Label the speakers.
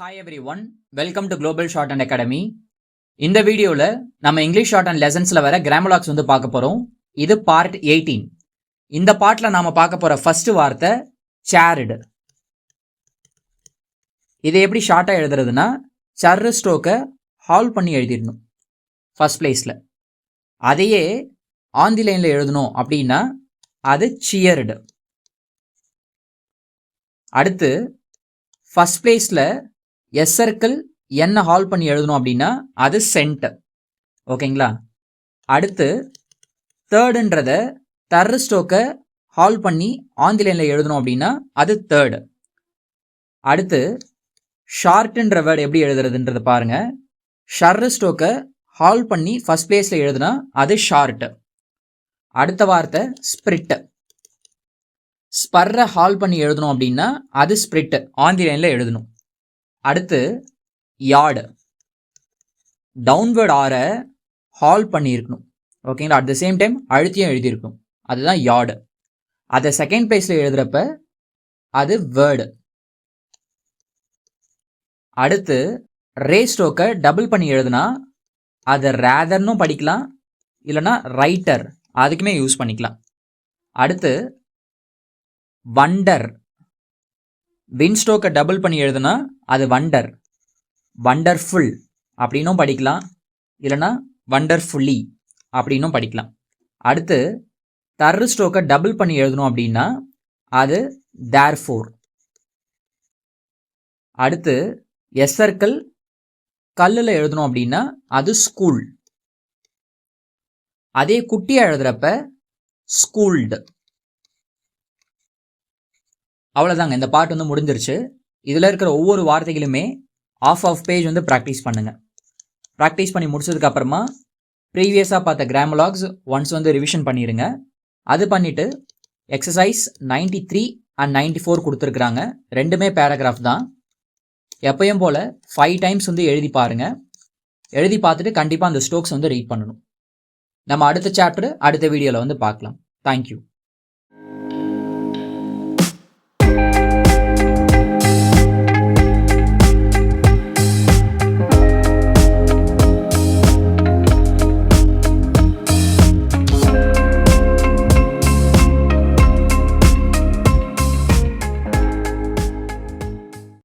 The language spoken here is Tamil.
Speaker 1: Hi everyone, welcome to Global Shorthand Academy. இந்த வீடியோல நம்ம இங்கிலீஷ் ஷார்ட் அண்ட் லெசன்ஸ்ல வர கிராமர் வந்து பார்க்க போறோம். இது பார்ட் 18. இந்த பார்ட்ல நாம பார்க்க போற ஃபர்ஸ்ட் வார்த்தை சேரிடு. இதை எப்படி ஷார்ட்டா எழுதுறதுன்னா சர்ரு ஸ்ட்ரோக்கை ஹால் பண்ணி எழுதிடணும் ஃபர்ஸ்ட் பிளேஸ்ல. அதையே ஆந்தி லைன்ல எழுதணும் அப்படின்னா அது சியர்டு. அடுத்து ஃபர்ஸ்ட் பிளேஸ்ல எஸ் சர்க்கிள் என்ன ஹால் பண்ணி எழுதணும் அப்படின்னா அது சென்ட். ஓகேங்களா? அடுத்து தேர்டுன்றத தர்ரு ஸ்ட்ரோக்கை ஹால் பண்ணி ஆந்தி லைன்ல எழுதணும் அப்படின்னா அது தேர்டு. அடுத்து ஷார்ட்ன்ற வேர்டு எப்படி எழுதுறதுன்றத பாருங்க. ஷர்ரு ஸ்ட்ரோக்கை ஹால் பண்ணி ஃபர்ஸ்ட் பிளேஸ்ல எழுதுனா அது ஷார்ட். அடுத்த வார்த்தை ஸ்பிரிட். ஸ்பர்ரை ஹால் பண்ணி எழுதணும் அப்படின்னா அது ஸ்பிரிட், ஆந்தி லைன்ல எழுதணும். அடுத்து யார்டு. டவுன்வேர்ட் ஆரை ஹால் பண்ணி இருக்கணும். ஓகேங்களா? அட் த சேம் டைம் அழுத்தியும் எழுதியிருக்கணும். அதுதான் யார்டு. அதை செகண்ட் பிளேஸ்ல எழுதுறப்ப அது வேர்டு. அடுத்து ரே ஸ்ட்ரோக்கை டபுள் பண்ணி எழுதுனா அதை ரேதர்னும் படிக்கலாம், இல்லைன்னா ரைட்டர் அதுக்குமே யூஸ் பண்ணிக்கலாம். அடுத்து வண்டர். வின் ஸ்ட்ரோக்கை டபுள் பண்ணி எழுதுனா அது வண்டர், வண்டர்ஃபுல் அப்படின்னும் படிக்கலாம், இல்லைனா வண்டர்ஃபுல்லி அப்படின்னும் படிக்கலாம். அடுத்து தர்ரு ஸ்ட்ரோக்கை டபுள் பண்ணி எழுதணும் அப்படின்னா அது தேர்ஃபோர். அடுத்து எஸ் சர்க்கிள் கல்லில் எழுதணும் அப்படின்னா அது ஸ்கூல். அதே குட்டியாக எழுதுறப்ப ஸ்கூல்டு. அவ்வளோதாங்க, இந்த பார்ட் வந்து முடிஞ்சிருச்சு. இதில் இருக்கிற ஒவ்வொரு வார்த்தைகளுமே ஆஃப் பேஜ் வந்து ப்ராக்டிஸ் பண்ணுங்கள். ப்ராக்டிஸ் பண்ணி முடிச்சதுக்கப்புறமா ப்ரீவியஸாக பார்த்த கிராமலாக்ஸ் ஒன்ஸ் வந்து ரிவிஷன் பண்ணிடுங்க. அது பண்ணிவிட்டு எக்ஸசைஸ் 93 and 94 கொடுத்துருக்குறாங்க. ரெண்டுமே பேராகிராஃப் தான். எப்பயும் போல் 5 times வந்து எழுதி பாருங்கள். எழுதி பார்த்துட்டு கண்டிப்பாக அந்த ஸ்ட்ரோக்ஸ் வந்து ரீட் பண்ணணும். நம்ம அடுத்த சாப்டர் அடுத்த வீடியோவில் வந்து பார்க்கலாம். தேங்க்யூ.